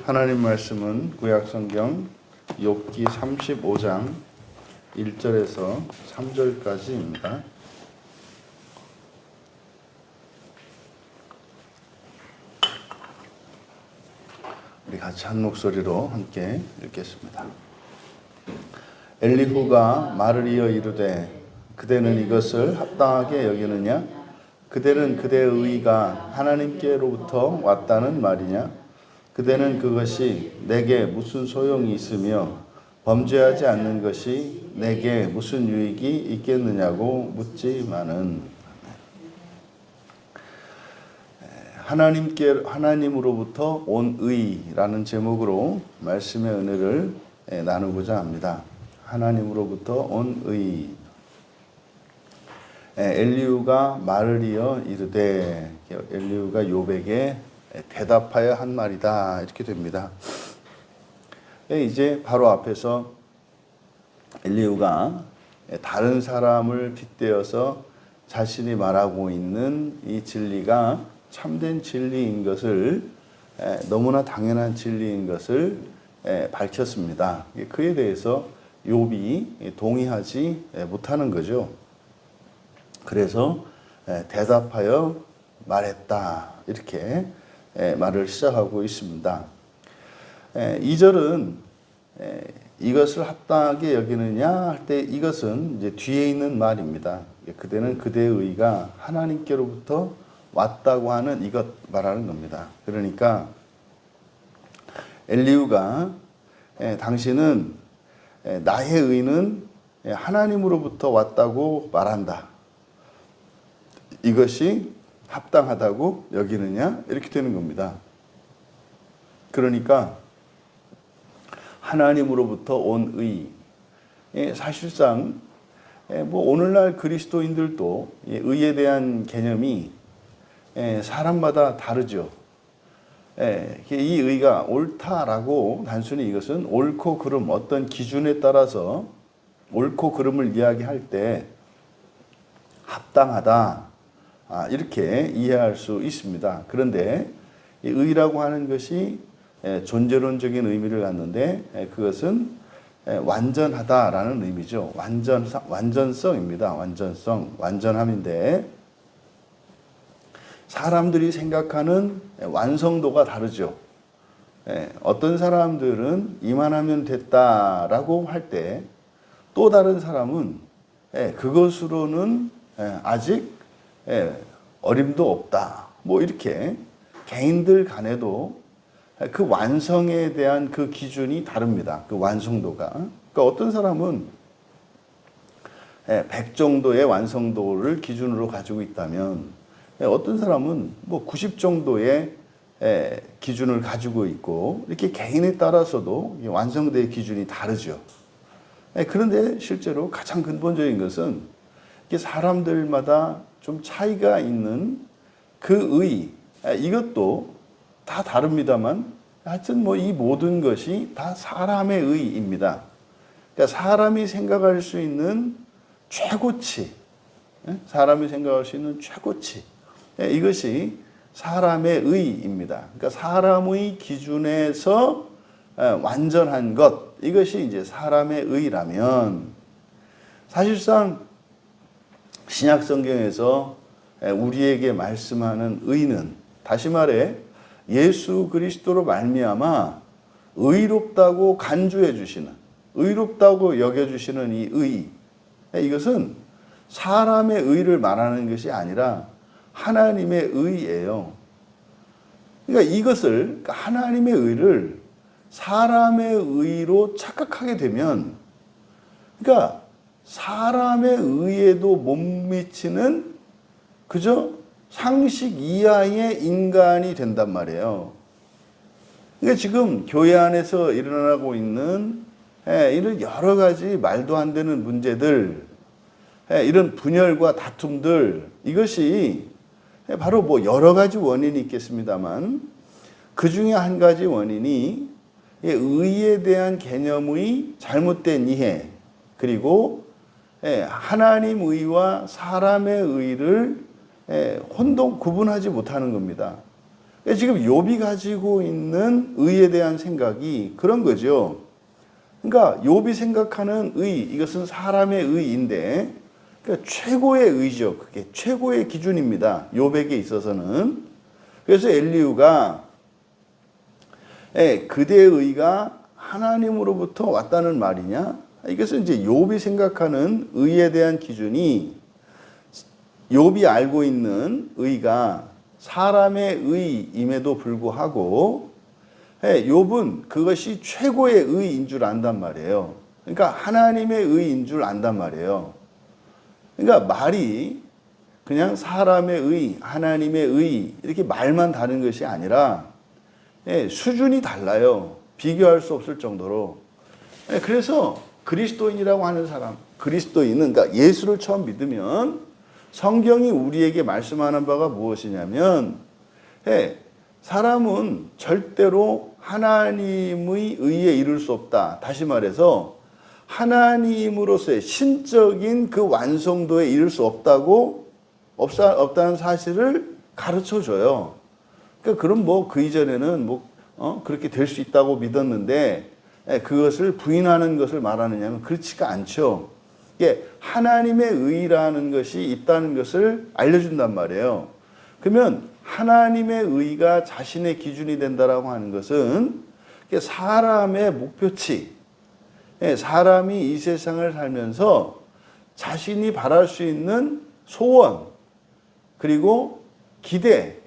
하나님 말씀은 구약성경 욥기 35장 1절에서 3절까지입니다. 우리 같이 한 목소리로 함께 읽겠습니다. 엘리후가 말을 이어 이르되 그대는 이것을 합당하게 여기느냐? 그대는 그대의 의가 하나님께로부터 왔다는 말이냐? 그대는 그것이 내게 무슨 소용이 있으며 범죄하지 않는 것이 내게 무슨 유익이 있겠느냐고 묻지만은 하나님으로부터 온 의라는 제목으로 말씀의 은혜를 나누고자 합니다. 하나님으로부터 온 의. 엘리후가 말을 이어 이르되, 엘리후가 욥에게 대답하여 한 말이다, 이렇게 됩니다. 이제 바로 앞에서 엘리후가 다른 사람을 빗대어서 자신이 말하고 있는 이 진리가 참된 진리인 것을, 너무나 당연한 진리인 것을 밝혔습니다. 그에 대해서 욥이 동의하지 못하는 거죠. 그래서 대답하여 말했다, 이렇게 말을 시작하고 있습니다. 2절은 이것을 합당하게 여기느냐 할 때 이것은 이제 뒤에 있는 말입니다. 그대는 그대의 의가 하나님께로부터 왔다고 하는 이것 말하는 겁니다. 그러니까 엘리후가 당신은 나의 의는 하나님으로부터 왔다고 말한다. 이것이 합당하다고 여기느냐? 이렇게 되는 겁니다. 그러니까 하나님으로부터 온 의. 사실상 오늘날 그리스도인들도 의에 대한 개념이 사람마다 다르죠. 이 의가 옳다라고 단순히 이것은 옳고 그름, 어떤 기준에 따라서 옳고 그름을 이야기할 때 합당하다, 이렇게 이해할 수 있습니다. 그런데 이 의라고 하는 것이 존재론적인 의미를 갖는데 그것은 완전하다라는 의미죠. 완전성입니다. 완전함인데 사람들이 생각하는 완성도가 다르죠. 어떤 사람들은 이만하면 됐다라고 할 때 또 다른 사람은 그것으로는 아직 어림도 없다. 이렇게 개인들 간에도 그 완성에 대한 그 기준이 다릅니다. 그 완성도가. 그러니까 어떤 사람은 100 정도의 완성도를 기준으로 가지고 있다면 어떤 사람은 90 정도의 기준을 가지고 있고, 이렇게 개인에 따라서도 완성도의 기준이 다르죠. 그런데 실제로 가장 근본적인 것은 사람들마다 좀 차이가 있는 그 의, 이것도 다 다릅니다만 하여튼 이 모든 것이 다 사람의 의입니다. 그러니까 사람이 생각할 수 있는 최고치, 사람이 생각할 수 있는 최고치, 이것이 사람의 의입니다. 그러니까 사람의 기준에서 완전한 것, 이것이 이제 사람의 의라면, 사실상 신약 성경에서 우리에게 말씀하는 의는, 다시 말해 예수 그리스도로 말미암아 의롭다고 간주해 주시는, 의롭다고 여겨 주시는 이 의, 이것은 사람의 의를 말하는 것이 아니라 하나님의 의예요. 그러니까 이것을, 하나님의 의를 사람의 의로 착각하게 되면, 그러니까 사람의 의에도 못 미치는 그저 상식 이하의 인간이 된단 말이에요. 그러니까 지금 교회 안에서 일어나고 있는 이런 여러 가지 말도 안 되는 문제들, 이런 분열과 다툼들, 이것이 바로 여러 가지 원인이 있겠습니다만 그 중에 한 가지 원인이 의에 대한 개념의 잘못된 이해, 그리고 하나님 의와 사람의 의를 구분하지 못하는 겁니다. 지금 욥이 가지고 있는 의에 대한 생각이 그런 거죠. 그러니까 욥이 생각하는 의, 이것은 사람의 의인데, 그러니까 최고의 의죠. 그게 최고의 기준입니다. 욥에게 있어서는. 그래서 엘리후가 그대의 의가 하나님으로부터 왔다는 말이냐? 이것은 이제 욥이 생각하는 의에 대한 기준이 욥이 알고 있는 의가 사람의 의임에도 불구하고 욥은 그것이 최고의 의인 줄 안단 말이에요. 그러니까 하나님의 의인 줄 안단 말이에요. 그러니까 말이 그냥 사람의 의, 하나님의 의 이렇게 말만 다른 것이 아니라 수준이 달라요. 비교할 수 없을 정도로. 그래서 그리스도인이라고 하는 사람, 그리스도인은 그러니까 예수를 처음 믿으면 성경이 우리에게 말씀하는 바가 무엇이냐면 사람은 절대로 하나님의 의에 이룰 수 없다. 다시 말해서 하나님으로서의 신적인 그 완성도에 이룰 수 없다는 사실을 가르쳐 줘요. 그러니까 그럼 뭐 그 이전에는 그렇게 될 수 있다고 믿었는데 그것을 부인하는 것을 말하느냐면 그렇지가 않죠. 이게 하나님의 의라는 것이 있다는 것을 알려준단 말이에요. 그러면 하나님의 의가 자신의 기준이 된다라고 하는 것은 사람의 목표치, 사람이 이 세상을 살면서 자신이 바랄 수 있는 소원, 그리고 기대,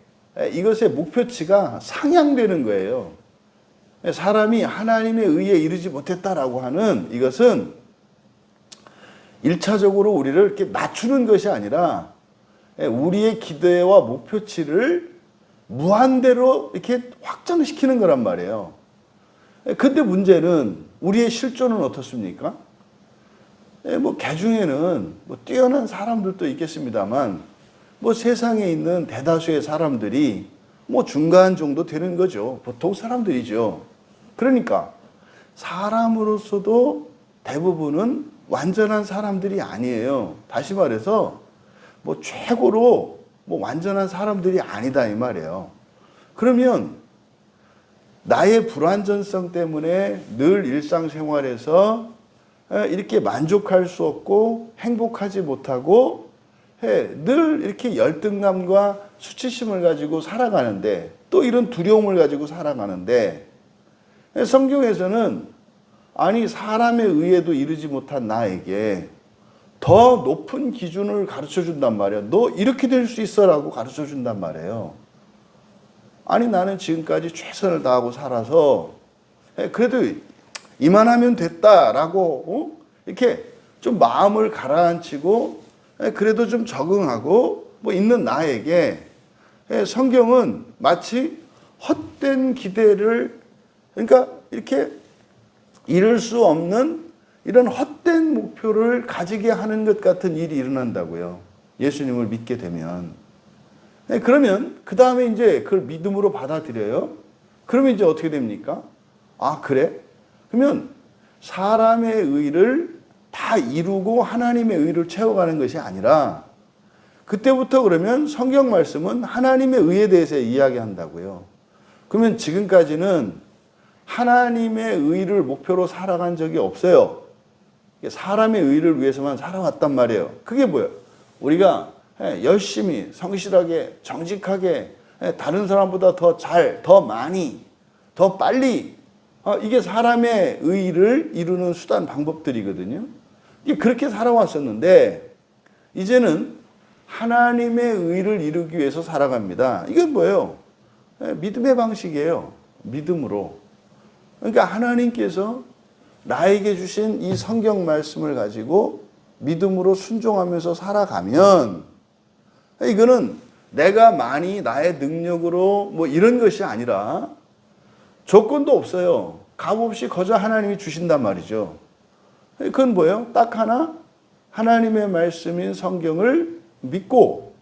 이것의 목표치가 상향되는 거예요. 사람이 하나님의 의에 이르지 못했다라고 하는 이것은 1차적으로 우리를 이렇게 낮추는 것이 아니라 우리의 기대와 목표치를 무한대로 이렇게 확장시키는 거란 말이에요. 근데 문제는 우리의 실존은 어떻습니까? 개중에는 뛰어난 사람들도 있겠습니다만 세상에 있는 대다수의 사람들이 중간 정도 되는 거죠. 보통 사람들이죠. 그러니까 사람으로서도 대부분은 완전한 사람들이 아니에요. 다시 말해서 최고로 완전한 사람들이 아니다 이 말이에요. 그러면 나의 불완전성 때문에 늘 일상생활에서 이렇게 만족할 수 없고 행복하지 못하고 늘 이렇게 열등감과 수치심을 가지고 살아가는데, 또 이런 두려움을 가지고 살아가는데, 성경에서는 아니 사람의 의에도 이르지 못한 나에게 더 높은 기준을 가르쳐 준단 말이에요. 너 이렇게 될 수 있어라고 가르쳐 준단 말이에요. 아니 나는 지금까지 최선을 다하고 살아서 그래도 이만하면 됐다라고 이렇게 좀 마음을 가라앉히고 그래도 좀 적응하고 있는 나에게 성경은 마치 헛된 기대를, 그러니까 이렇게 이룰 수 없는 이런 헛된 목표를 가지게 하는 것 같은 일이 일어난다고요. 예수님을 믿게 되면. 그러면 그 다음에 이제 그걸 믿음으로 받아들여요. 그러면 이제 어떻게 됩니까? 아, 그래? 그러면 사람의 의를 다 이루고 하나님의 의를 채워가는 것이 아니라, 그때부터 그러면 성경 말씀은 하나님의 의에 대해서 이야기한다고요. 그러면 지금까지는 하나님의 의를 목표로 살아간 적이 없어요. 사람의 의를 위해서만 살아왔단 말이에요. 그게 뭐예요? 우리가 열심히, 성실하게, 정직하게, 다른 사람보다 더 잘, 더 많이, 더 빨리, 이게 사람의 의를 이루는 수단, 방법들이거든요. 그렇게 살아왔었는데 이제는 하나님의 의를 이루기 위해서 살아갑니다. 이건 뭐예요? 믿음의 방식이에요. 믿음으로. 그러니까 하나님께서 나에게 주신 이 성경 말씀을 가지고 믿음으로 순종하면서 살아가면, 이거는 내가 많이 나의 능력으로 이런 것이 아니라 조건도 없어요. 값없이 거저 하나님이 주신단 말이죠. 그건 뭐예요? 딱 하나, 하나님의 말씀인 성경을 믿고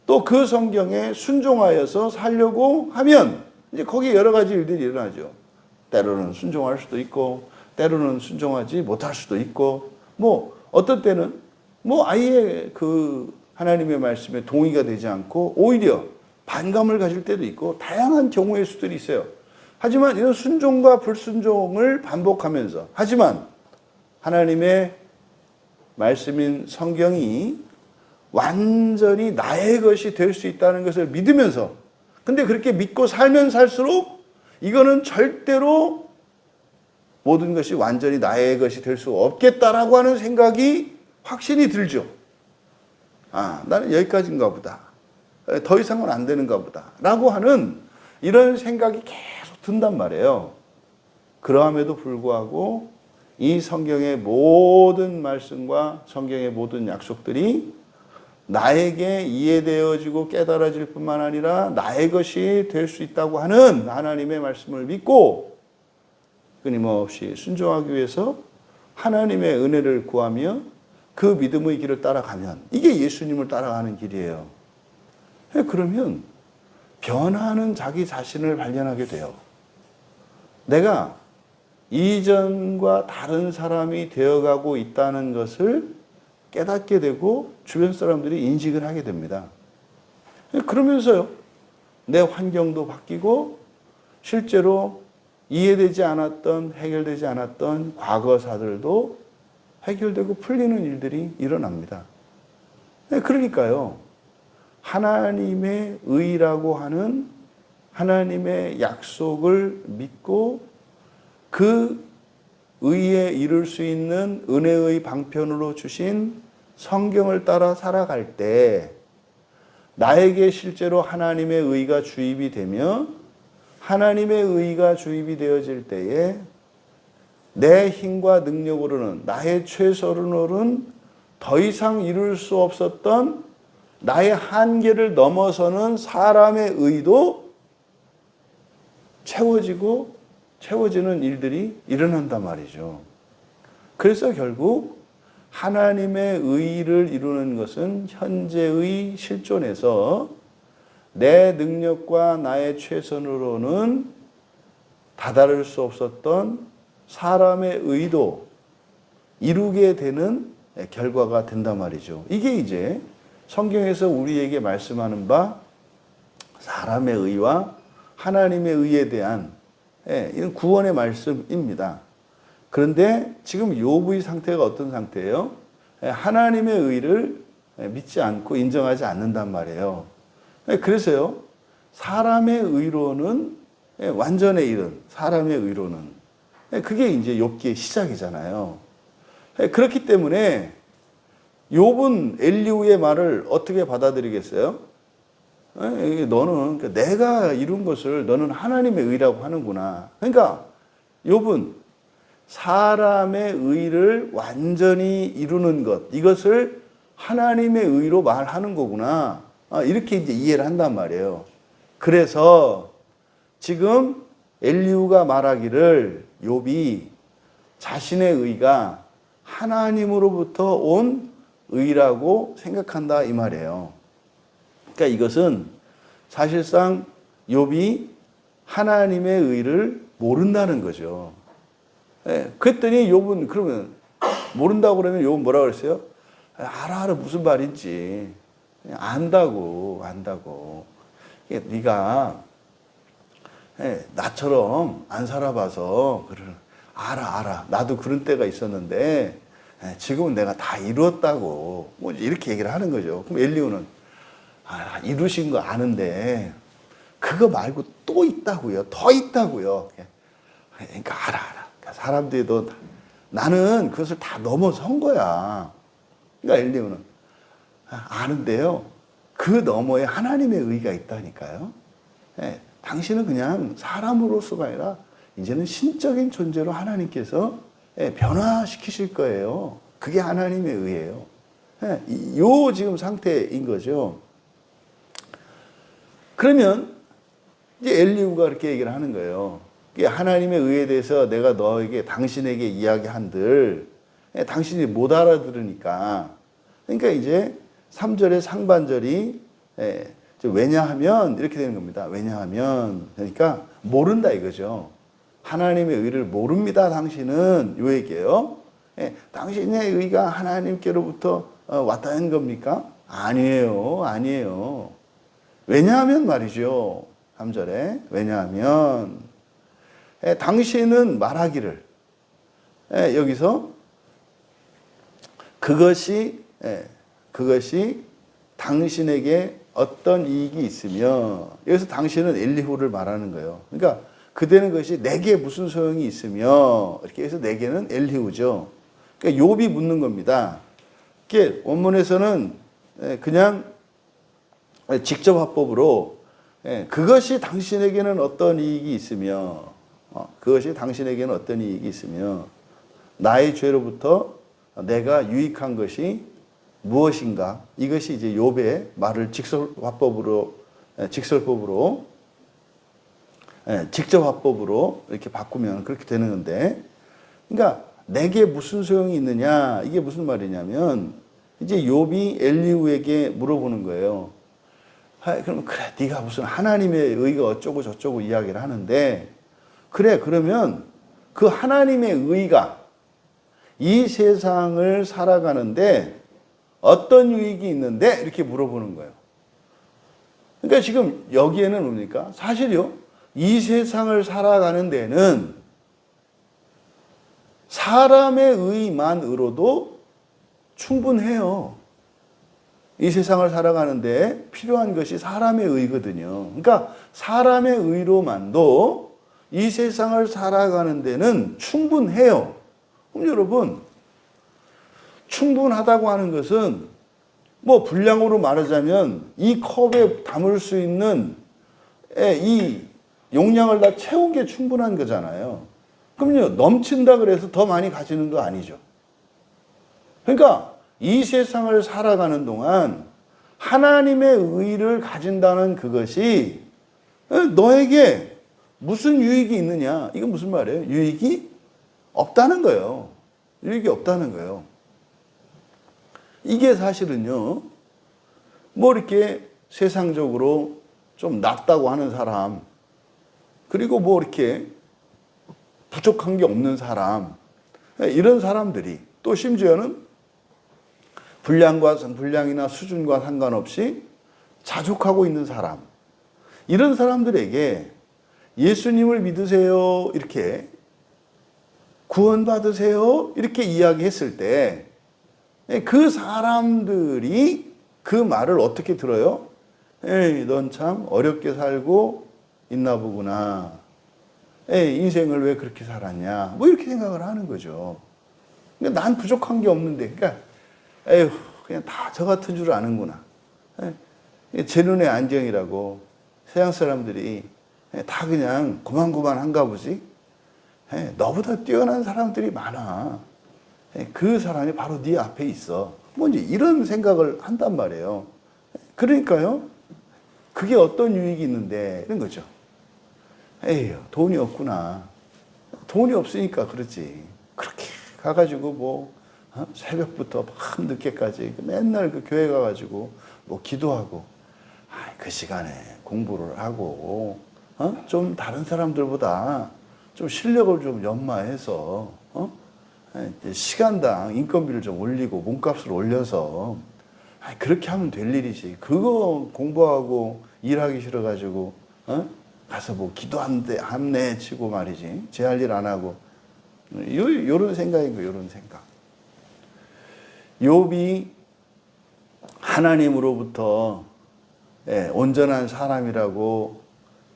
또 그 성경에 순종하여서 살려고 하면 이제 거기에 여러 가지 일들이 일어나죠. 때로는 순종할 수도 있고 때로는 순종하지 못할 수도 있고 어떤 때는 아예 그 하나님의 말씀에 동의가 되지 않고 오히려 반감을 가질 때도 있고 다양한 경우의 수들이 있어요. 하지만 이런 순종과 불순종을 반복하면서 하지만 하나님의 말씀인 성경이 완전히 나의 것이 될 수 있다는 것을 믿으면서 근데 그렇게 믿고 살면 살수록 이거는 절대로 모든 것이 완전히 나의 것이 될 수 없겠다라고 하는 생각이 확신이 들죠. 아, 나는 여기까지인가 보다. 더 이상은 안 되는가 보다. 라고 하는 이런 생각이 계속 든단 말이에요. 그러함에도 불구하고 이 성경의 모든 말씀과 성경의 모든 약속들이 나에게 이해되어지고 깨달아질 뿐만 아니라 나의 것이 될 수 있다고 하는 하나님의 말씀을 믿고 끊임없이 순종하기 위해서 하나님의 은혜를 구하며 그 믿음의 길을 따라가면 이게 예수님을 따라가는 길이에요. 그러면 변화하는 자기 자신을 발견하게 돼요. 내가 이전과 다른 사람이 되어가고 있다는 것을 깨닫게 되고 주변 사람들이 인식을 하게 됩니다. 그러면서요, 내 환경도 바뀌고 실제로 이해되지 않았던, 해결되지 않았던 과거사들도 해결되고 풀리는 일들이 일어납니다. 그러니까요, 하나님의 의라고 하는 하나님의 약속을 믿고 그 의에 이룰 수 있는 은혜의 방편으로 주신 성경을 따라 살아갈 때 나에게 실제로 하나님의 의가 주입이 되며 하나님의 의가 주입이 되어질 때에 내 힘과 능력으로는 나의 최선으로는 더 이상 이룰 수 없었던 나의 한계를 넘어서는 사람의 의도 채워지는 일들이 일어난단 말이죠. 그래서 결국 하나님의 의를 이루는 것은 현재의 실존에서 내 능력과 나의 최선으로는 다다를 수 없었던 사람의 의도 이루게 되는 결과가 된단 말이죠. 이게 이제 성경에서 우리에게 말씀하는 바 사람의 의와 하나님의 의에 대한 이런 구원의 말씀입니다. 그런데 지금 욥의 상태가 어떤 상태예요? 하나님의 의를 믿지 않고 인정하지 않는단 말이에요. 그래서요, 사람의 의로는 완전에 이른 사람의 의로는 그게 이제 욥기의 시작이잖아요. 그렇기 때문에 욥은 엘리후의 말을 어떻게 받아들이겠어요? 너는 내가 이룬 것을 너는 하나님의 의라고 하는구나. 그러니까 욥은 사람의 의를 완전히 이루는 것, 이것을 하나님의 의로 말하는 거구나. 이렇게 이제 이해를 한단 말이에요. 그래서 지금 엘리후가 말하기를 욥이 자신의 의가 하나님으로부터 온 의라고 생각한다 이 말이에요. 그러니까 이것은 사실상 욥이 하나님의 의를 모른다는 거죠. 그랬더니 욥은 그러면 모른다고 그러면 욥은 뭐라고 그랬어요? 알아 무슨 말인지 안다고. 네가 나처럼 안 살아봐서 알아. 나도 그런 때가 있었는데 지금은 내가 다 이루었다고. 뭐 이렇게 얘기를 하는 거죠. 그럼 엘리후는 이루신 거 아는데 그거 말고 또 있다고요. 더 있다고요. 그러니까 알아. 그러니까 사람들이 나는 그것을 다 넘어선 거야. 그러니까 엘리후는 아는데요. 그 너머에 하나님의 의가 있다니까요. 당신은 그냥 사람으로서가 아니라 이제는 신적인 존재로 하나님께서 변화시키실 거예요. 그게 하나님의 의예요. 요 지금 상태인 거죠. 그러면 이제 엘리후가 그렇게 얘기를 하는 거예요. 하나님의 의에 대해서 내가 당신에게 이야기한들 당신이 못 알아들으니까. 그러니까 이제 3절의 상반절이 왜냐하면 이렇게 되는 겁니다. 왜냐하면 그러니까 모른다 이거죠. 하나님의 의를 모릅니다. 당신은 요 얘기예요. 당신의 의가 하나님께로부터 왔다는 겁니까? 아니에요. 왜냐하면 말이죠. 3절에 왜냐하면 당신은 말하기를 여기서 그것이 당신에게 어떤 이익이 있으며 여기서 당신은 엘리후를 말하는 거예요. 그러니까 그대는 것이 내게 무슨 소용이 있으며 이렇게 해서 내게는 엘리후죠. 그러니까 욥이 묻는 겁니다. 이게 원문에서는 그냥 직접 화법으로 그것이 당신에게는 어떤 이익이 있으며 그것이 당신에게는 어떤 이익이 있으며 나의 죄로부터 내가 유익한 것이 무엇인가? 이것이 이제 욥의 말을 직설법으로 직접 화법으로 이렇게 바꾸면 그렇게 되는 건데, 그러니까 내게 무슨 소용이 있느냐? 이게 무슨 말이냐면 이제 욥이 엘리후에게 물어보는 거예요. 그럼 그래, 네가 무슨 하나님의 의가 어쩌고 저쩌고 이야기를 하는데, 그래, 그러면 그 하나님의 의가 이 세상을 살아가는데 어떤 유익이 있는데? 이렇게 물어보는 거예요. 그러니까 지금 여기에는 뭡니까? 사실요, 이 세상을 살아가는 데는 사람의 의만으로도 충분해요. 이 세상을 살아가는데 필요한 것이 사람의 의거든요. 그러니까 사람의 의로만도 이 세상을 살아가는 데는 충분해요. 그럼 여러분, 충분하다고 하는 것은 뭐 분량으로 말하자면 이 컵에 담을 수 있는 이 용량을 다 채운 게 충분한 거잖아요. 그럼요, 넘친다 그래서 더 많이 가지는 거 아니죠. 그러니까 이 세상을 살아가는 동안 하나님의 의를 가진다는 그것이 너에게 무슨 유익이 있느냐? 이건 무슨 말이에요? 유익이 없다는 거예요. 유익이 없다는 거예요. 이게 사실은요, 뭐 이렇게 세상적으로 좀 낫다고 하는 사람, 그리고 뭐 이렇게 부족한 게 없는 사람, 이런 사람들이 또 심지어는 분량이나 수준과 상관없이 자족하고 있는 사람, 이런 사람들에게 예수님을 믿으세요, 이렇게 구원받으세요, 이렇게 이야기했을 때 그 사람들이 그 말을 어떻게 들어요? 에이, 넌 참 어렵게 살고 있나 보구나. 에이, 인생을 왜 그렇게 살았냐? 뭐 이렇게 생각을 하는 거죠. 그러니까 난 부족한 게 없는데, 그러니까 에휴, 그냥 다 저 같은 줄 아는구나. 제 눈의 안정이라고 세상 사람들이 다 그냥 고만고만한가 보지. 너보다 뛰어난 사람들이 많아. 그 사람이 바로 네 앞에 있어. 뭐 이제 이런 생각을 한단 말이에요. 그러니까요, 그게 어떤 유익이 있는데 이런 거죠. 에휴, 돈이 없구나. 돈이 없으니까 그렇지. 그렇게 가가지고 뭐 새벽부터 밤 늦게까지 맨날 그 교회 가가지고 뭐 기도하고, 그 시간에 공부를 하고 좀 다른 사람들보다 좀 실력을 좀 연마해서 시간당 인건비를 좀 올리고 몸값을 올려서 그렇게 하면 될 일이지. 그거 공부하고 일하기 싫어가지고 가서 뭐 기도한데 함내 치고 말이지. 제 할 일 안 하고 요런 생각인 거예요. 요런 생각. 욥이 하나님으로부터 온전한 사람이라고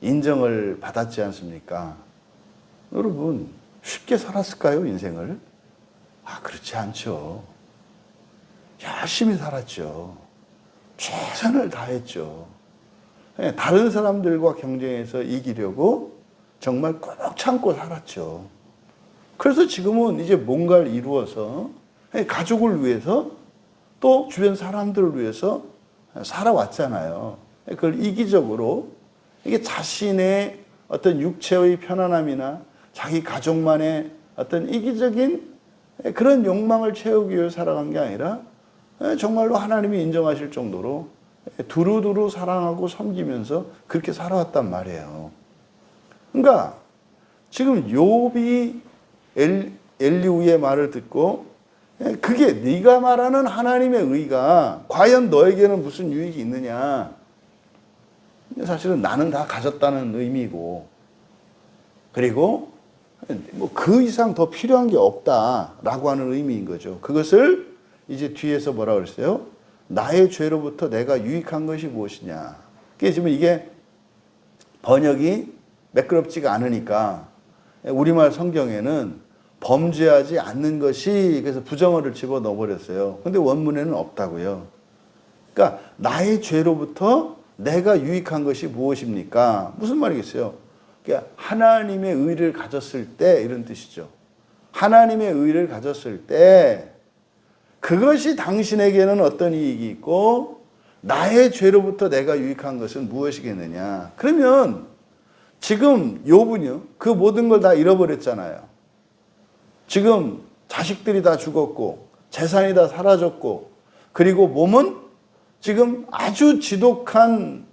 인정을 받았지 않습니까? 여러분, 쉽게 살았을까요, 인생을? 그렇지 않죠. 열심히 살았죠. 최선을 다했죠. 다른 사람들과 경쟁해서 이기려고 정말 꾹 참고 살았죠. 그래서 지금은 이제 뭔가를 이루어서 가족을 위해서 또 주변 사람들을 위해서 살아왔잖아요. 그걸 이기적으로 이게 자신의 어떤 육체의 편안함이나 자기 가족만의 어떤 이기적인 그런 욕망을 채우기 위해 살아간 게 아니라 정말로 하나님이 인정하실 정도로 두루두루 사랑하고 섬기면서 그렇게 살아왔단 말이에요. 그러니까 지금 욥이 엘리후의 말을 듣고 그게 네가 말하는 하나님의 의가 과연 너에게는 무슨 유익이 있느냐? 사실은 나는 다 가졌다는 의미고, 그리고 뭐 그 이상 더 필요한 게 없다라고 하는 의미인 거죠. 그것을 이제 뒤에서 뭐라 그랬어요? 나의 죄로부터 내가 유익한 것이 무엇이냐. 지금 이게 번역이 매끄럽지가 않으니까 우리말 성경에는 범죄하지 않는 것이, 그래서 부정어를 집어넣어 버렸어요. 근데 원문에는 없다고요. 그러니까 나의 죄로부터 내가 유익한 것이 무엇입니까? 무슨 말이겠어요? 그러니까 하나님의 의를 가졌을 때, 이런 뜻이죠. 하나님의 의를 가졌을 때 그것이 당신에게는 어떤 이익이 있고 나의 죄로부터 내가 유익한 것은 무엇이겠느냐. 그러면 지금 욥은요, 그 모든 걸 다 잃어버렸잖아요. 지금 자식들이 다 죽었고 재산이 다 사라졌고, 그리고 몸은 지금 아주 지독한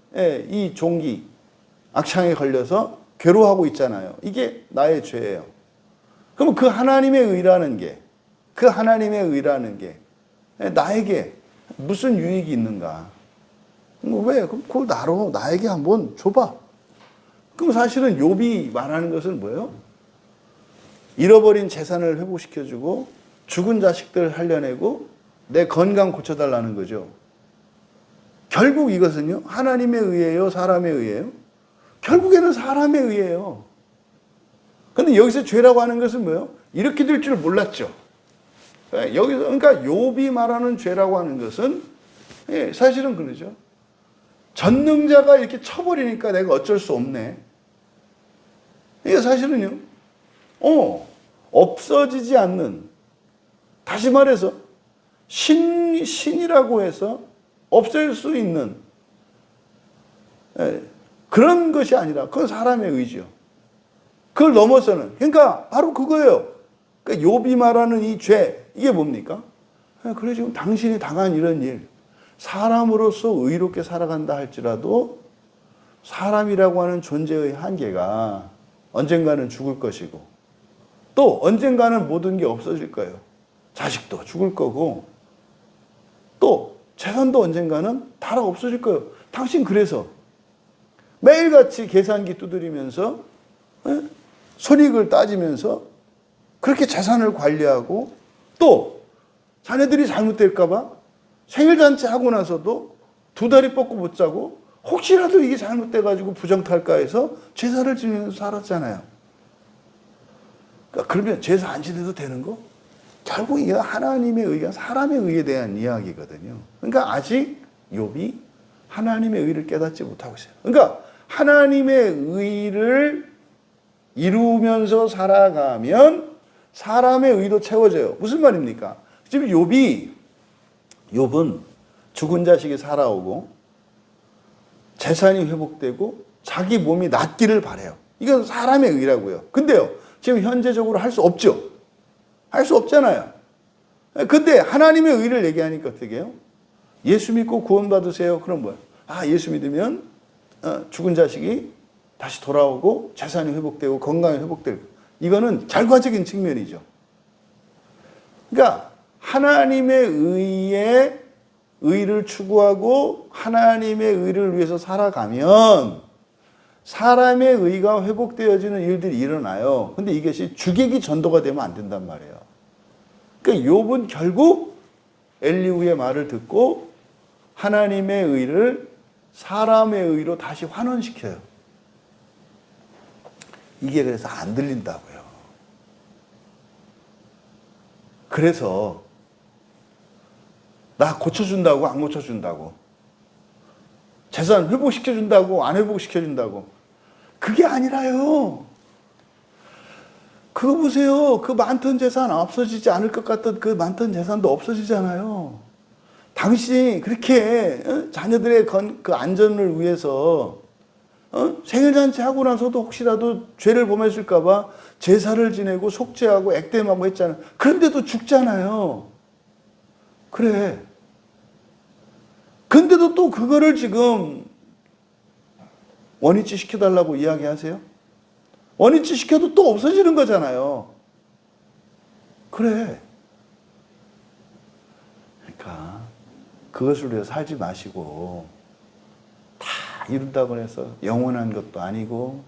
이 종기 악창에 걸려서 괴로워하고 있잖아요. 이게 나의 죄예요. 그럼 그 하나님의 의라는 게, 나에게 무슨 유익이 있는가? 왜? 그럼 그걸 나에게 한번 줘봐. 그럼 사실은 욥이 말하는 것은 뭐예요? 잃어버린 재산을 회복시켜주고 죽은 자식들 살려내고 내 건강 고쳐달라는 거죠. 결국 이것은요, 하나님의 의예요, 사람의 의예요? 결국에는 사람의 의예요. 근데 여기서 죄라고 하는 것은 뭐예요? 이렇게 될 줄 몰랐죠. 여기서, 그러니까 욥이 말하는 죄라고 하는 것은 사실은 그러죠. 전능자가 이렇게 쳐버리니까 내가 어쩔 수 없네. 이게 사실은요, 없어지지 않는, 다시 말해서 신이라고 해서 없앨 수 있는 그런 것이 아니라 그건 사람의 의지요. 그걸 넘어서는, 그러니까 바로 그거예요. 그러니까 욥이 말하는 이 죄, 이게 뭡니까? 그래, 지금 당신이 당한 이런 일, 사람으로서 의롭게 살아간다 할지라도 사람이라고 하는 존재의 한계가 언젠가는 죽을 것이고, 또 언젠가는 모든 게 없어질 거예요. 자식도 죽을 거고, 또 재산도 언젠가는 다 없어질 거예요. 당신 그래서 매일같이 계산기 두드리면서 손익을 따지면서 그렇게 재산을 관리하고, 또 자녀들이 잘못될까 봐 생일잔치 하고 나서도 두 다리 뻗고 못 자고 혹시라도 이게 잘못돼가지고 부정탈까 해서 제사를 지내면서 살았잖아요. 그러니까 그러면 제사 안 지내도 되는 거? 결국 이게 하나님의 의가 사람의 의에 대한 이야기거든요. 그러니까 아직 욥이 하나님의 의를 깨닫지 못하고 있어요. 그러니까 하나님의 의를 이루면서 살아가면 사람의 의도 채워져요. 무슨 말입니까? 지금 욥은 죽은 자식이 살아오고 재산이 회복되고 자기 몸이 낫기를 바라요. 이건 사람의 의라고요. 근데요, 지금 현재적으로 할 수 없죠. 할 수 없잖아요. 근데 하나님의 의를 얘기하니까 어떻게 해요? 예수 믿고 구원받으세요. 그럼 뭐야? 예수 믿으면 죽은 자식이 다시 돌아오고 재산이 회복되고 건강이 회복되고, 이거는 결과적인 측면이죠. 그러니까 하나님의 의를 추구하고 하나님의 의를 위해서 살아가면 사람의 의가 회복되어지는 일들이 일어나요. 근데 이것이 주객이 전도가 되면 안 된단 말이에요. 그러니까 욥은 결국 엘리후의 말을 듣고 하나님의 의를 사람의 의로 다시 환원시켜요. 이게 그래서 안 들린다고요. 그래서 나 고쳐준다고 안 고쳐준다고, 재산 회복시켜준다고 안 회복시켜준다고, 그게 아니라요. 그거 보세요. 그 많던 재산 없어지지 않을 것 같던 그 많던 재산도 없어지잖아요. 당신이 그렇게 자녀들의 그 안전을 위해서 생일잔치 하고 나서도 혹시라도 죄를 범했을까 봐 제사를 지내고 속죄하고 액땜하고 했잖아요. 그런데도 죽잖아요. 그래. 근데도 또 그거를 지금 원위치 시켜달라고 이야기하세요? 원위치 시켜도 또 없어지는 거잖아요. 그래. 그러니까 그것을 위해서 살지 마시고 다 이룬다고 해서 영원한 것도 아니고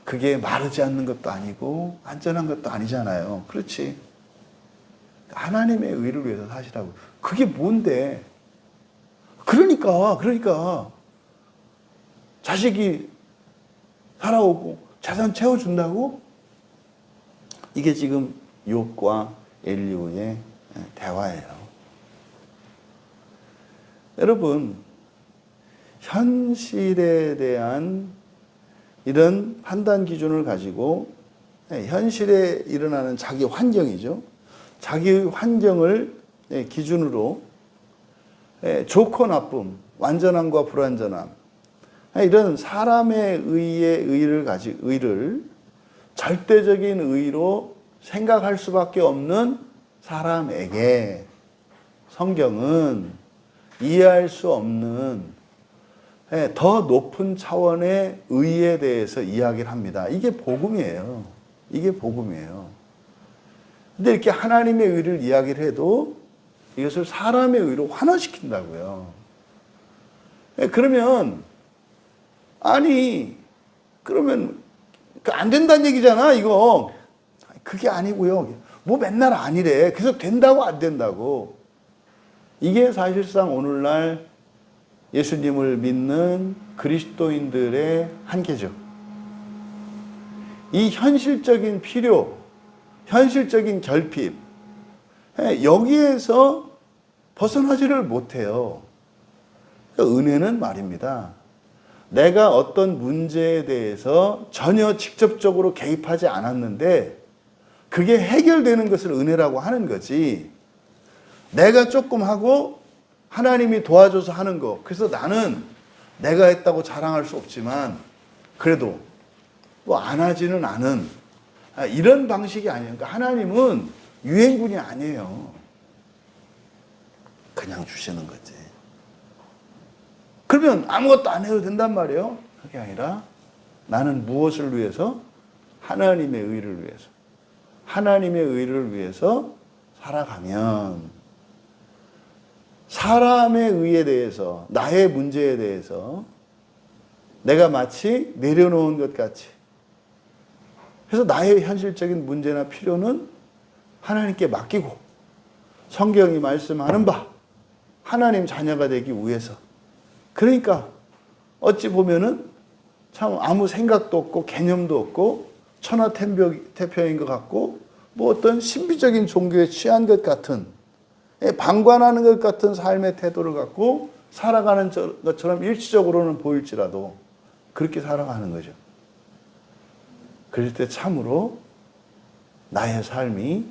그게 마르지 않는 것도 아니고 안전한 것도 아니잖아요. 그렇지? 하나님의 의를 위해서 사시라고. 그게 뭔데? 그러니까 자식이 살아오고 재산 채워준다고? 이게 지금 욥과 엘리후의 대화예요. 여러분, 현실에 대한 이런 판단 기준을 가지고 현실에 일어나는 자기 환경이죠. 자기 환경을 기준으로 좋고 나쁨, 완전함과 불완전함, 이런 사람의 의를 절대적인 의로 생각할 수밖에 없는 사람에게 성경은 이해할 수 없는 더 높은 차원의 의에 대해서 이야기를 합니다. 이게 복음이에요. 근데 이렇게 하나님의 의를 이야기를 해도 이것을 사람의 의로 환원시킨다고요. 그러면 안 된다는 얘기잖아, 이거. 그게 아니고요. 뭐 맨날 아니래. 그래서 된다고 안 된다고. 이게 사실상 오늘날 예수님을 믿는 그리스도인들의 한계죠. 이 현실적인 필요, 현실적인 결핍, 여기에서 벗어나지를 못해요. 그러니까 은혜는 말입니다. 내가 어떤 문제에 대해서 전혀 직접적으로 개입하지 않았는데 그게 해결되는 것을 은혜라고 하는 거지. 내가 조금 하고 하나님이 도와줘서 하는 거. 그래서 나는 내가 했다고 자랑할 수 없지만 그래도 뭐 안 하지는 않은 이런 방식이 아니에요. 그러니까 하나님은 유행군이 아니에요. 그냥 주시는 거지. 그러면 아무것도 안 해도 된단 말이에요. 그게 아니라 나는 무엇을 위해서? 하나님의 의를 위해서. 하나님의 의를 위해서 살아가면 사람의 의에 대해서, 나의 문제에 대해서 내가 마치 내려놓은 것 같이. 그래서 나의 현실적인 문제나 필요는 하나님께 맡기고 성경이 말씀하는 바 하나님 자녀가 되기 위해서. 그러니까 어찌 보면은 참 아무 생각도 없고 개념도 없고 천하태평인 것 같고 뭐 어떤 신비적인 종교에 취한 것 같은 방관하는 것 같은 삶의 태도를 갖고 살아가는 것처럼 일시적으로는 보일지라도 그렇게 살아가는 거죠. 그럴 때 참으로 나의 삶이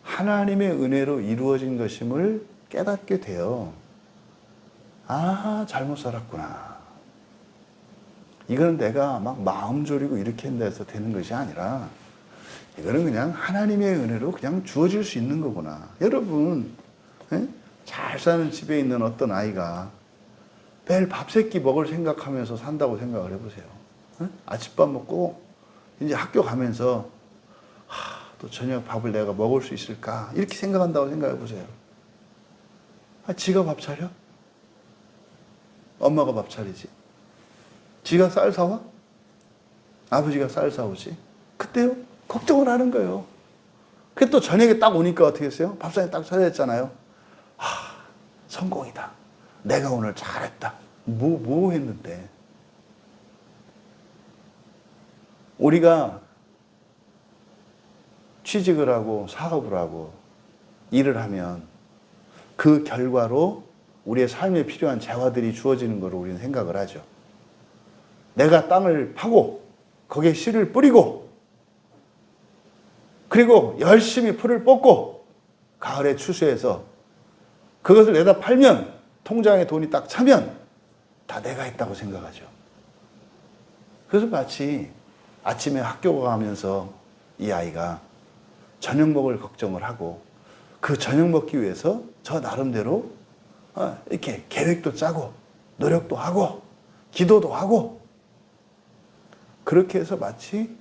하나님의 은혜로 이루어진 것임을 깨닫게 돼요. 아, 잘못 살았구나. 이거는 내가 막 마음 졸이고 이렇게 한다 해서 되는 것이 아니라 이거는 그냥 하나님의 은혜로 그냥 주어질 수 있는 거구나. 여러분, 잘 사는 집에 있는 어떤 아이가 매일 밥 세끼 먹을 생각하면서 산다고 생각을 해보세요. 아침밥 먹고 이제 학교 가면서 또 저녁 밥을 내가 먹을 수 있을까 이렇게 생각한다고 생각해보세요. 지가 밥 차려? 엄마가 밥 차리지. 지가 쌀 사와? 아버지가 쌀 사오지. 그때요? 걱정을 하는 거예요. 그게 또 저녁에 딱 오니까 어떻게 했어요? 밥상에 딱 차려졌잖아요. 성공이다. 내가 오늘 잘했다. 뭐 했는데? 우리가 취직을 하고 사업을 하고 일을 하면 그 결과로 우리의 삶에 필요한 재화들이 주어지는 것으로 우리는 생각을 하죠. 내가 땅을 파고 거기에 씨를 뿌리고 그리고 열심히 풀을 뽑고 가을에 추수해서 그것을 내다 팔면 통장에 돈이 딱 차면 다 내가 했다고 생각하죠. 그래서 마치 아침에 학교 가면서 이 아이가 저녁 먹을 걱정을 하고 그 저녁 먹기 위해서 저 나름대로 이렇게 계획도 짜고 노력도 하고 기도도 하고 그렇게 해서 마치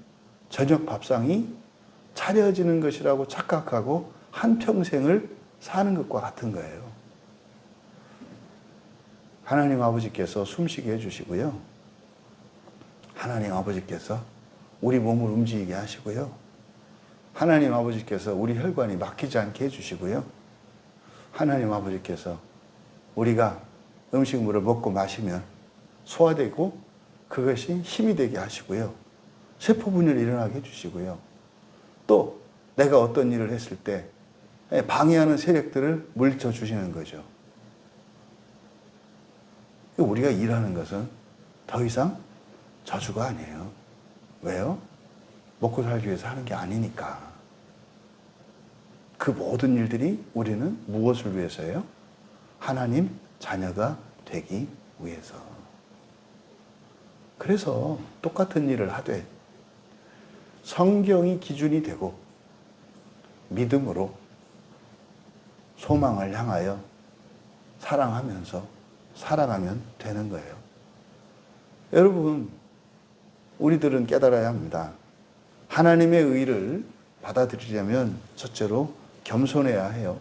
저녁 밥상이 차려지는 것이라고 착각하고 한평생을 사는 것과 같은 거예요. 하나님 아버지께서 숨쉬게 해주시고요. 하나님 아버지께서 우리 몸을 움직이게 하시고요. 하나님 아버지께서 우리 혈관이 막히지 않게 해주시고요. 하나님 아버지께서 우리가 음식물을 먹고 마시면 소화되고 그것이 힘이 되게 하시고요. 세포 분열이 일어나게 해주시고요. 또 내가 어떤 일을 했을 때 방해하는 세력들을 물리쳐 주시는 거죠. 우리가 일하는 것은 더 이상 저주가 아니에요. 왜요? 먹고 살기 위해서 하는 게 아니니까. 그 모든 일들이 우리는 무엇을 위해서예요? 하나님 자녀가 되기 위해서. 그래서 똑같은 일을 하되 성경이 기준이 되고 믿음으로 소망을 향하여 사랑하면서 살아가면 되는 거예요. 여러분, 우리들은 깨달아야 합니다. 하나님의 의를 받아들이려면 첫째로 겸손해야 해요.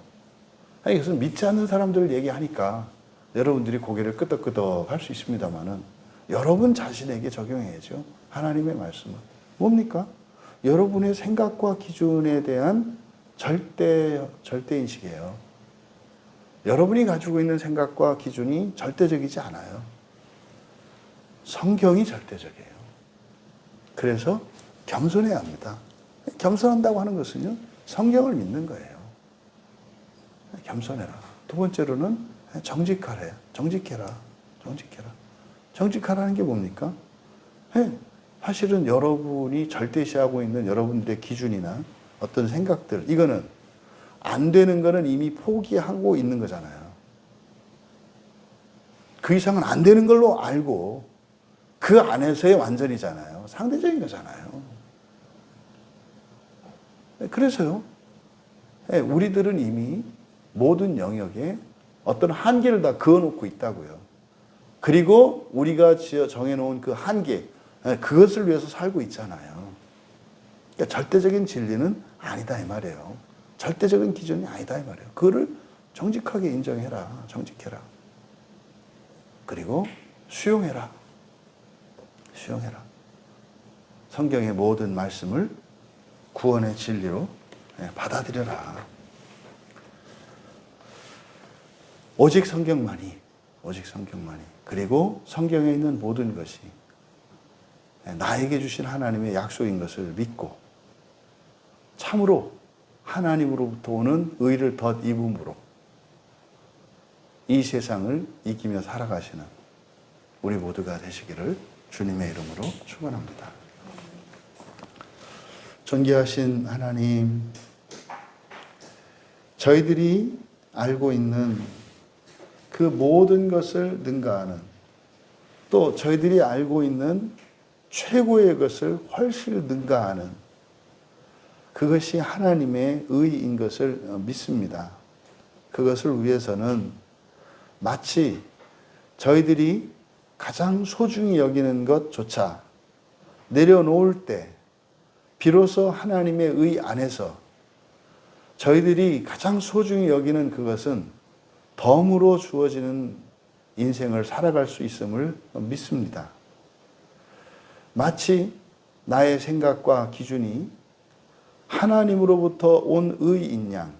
아니, 이것은 믿지 않는 사람들 얘기하니까 여러분들이 고개를 끄덕끄덕 할 수 있습니다만은 여러분 자신에게 적용해야죠. 하나님의 말씀은. 뭡니까? 여러분의 생각과 기준에 대한 절대인식이에요. 여러분이 가지고 있는 생각과 기준이 절대적이지 않아요. 성경이 절대적이에요. 그래서 겸손해야 합니다. 겸손한다고 하는 것은요, 성경을 믿는 거예요. 겸손해라. 두 번째로는 정직하래요. 정직해라. 정직하라는 게 뭡니까? 사실은 여러분이 절대시하고 있는 여러분들의 기준이나 어떤 생각들, 이거는 안 되는 거는 이미 포기하고 있는 거잖아요. 그 이상은 안 되는 걸로 알고 그 안에서의 완전이잖아요. 상대적인 거잖아요. 그래서요, 우리들은 이미 모든 영역에 어떤 한계를 다 그어놓고 있다고요. 그리고 우리가 정해놓은 그 한계, 그것을 위해서 살고 있잖아요. 그러니까 절대적인 진리는 아니다 이 말이에요. 절대적인 기준이 아니다 이 말이에요. 그거를 정직하게 인정해라. 정직해라. 그리고 수용해라. 성경의 모든 말씀을 구원의 진리로 받아들여라. 오직 성경만이. 그리고 성경에 있는 모든 것이 나에게 주신 하나님의 약속인 것을 믿고 참으로 하나님으로부터 오는 의를 덧입음으로 이 세상을 이기며 살아가시는 우리 모두가 되시기를 주님의 이름으로 축원합니다. 존귀하신 하나님, 저희들이 알고 있는 그 모든 것을 능가하는, 또 저희들이 알고 있는 최고의 것을 훨씬 능가하는 그것이 하나님의 의인 것을 믿습니다. 그것을 위해서는 마치 저희들이 가장 소중히 여기는 것조차 내려놓을 때 비로소 하나님의 의 안에서 저희들이 가장 소중히 여기는 그것은 덤으로 주어지는 인생을 살아갈 수 있음을 믿습니다. 마치 나의 생각과 기준이 하나님으로부터 온 의인 양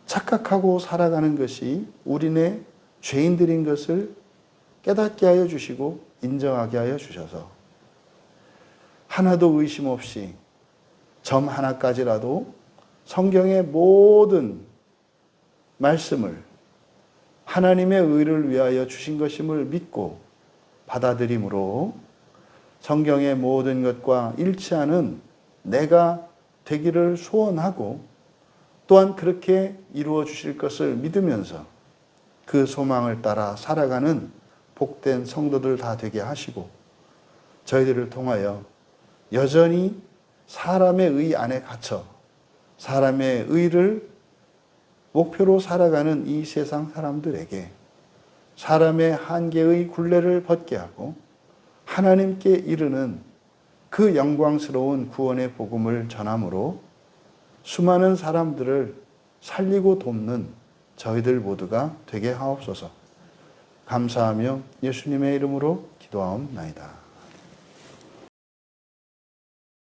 착각하고 살아가는 것이 우리네 죄인들인 것을 깨닫게 하여 주시고 인정하게 하여 주셔서 하나도 의심 없이 점 하나까지라도 성경의 모든 말씀을 하나님의 의를 위하여 주신 것임을 믿고 받아들임으로 성경의 모든 것과 일치하는 내가 되기를 소원하고 또한 그렇게 이루어 주실 것을 믿으면서 그 소망을 따라 살아가는 복된 성도들 다 되게 하시고 저희들을 통하여 여전히 사람의 의 안에 갇혀 사람의 의를 목표로 살아가는 이 세상 사람들에게 사람의 한계의 굴레를 벗게 하고 하나님께 이르는 그 영광스러운 구원의 복음을 전함으로 수많은 사람들을 살리고 돕는 저희들 모두가 되게 하옵소서. 감사하며 예수님의 이름으로 기도하옵나이다.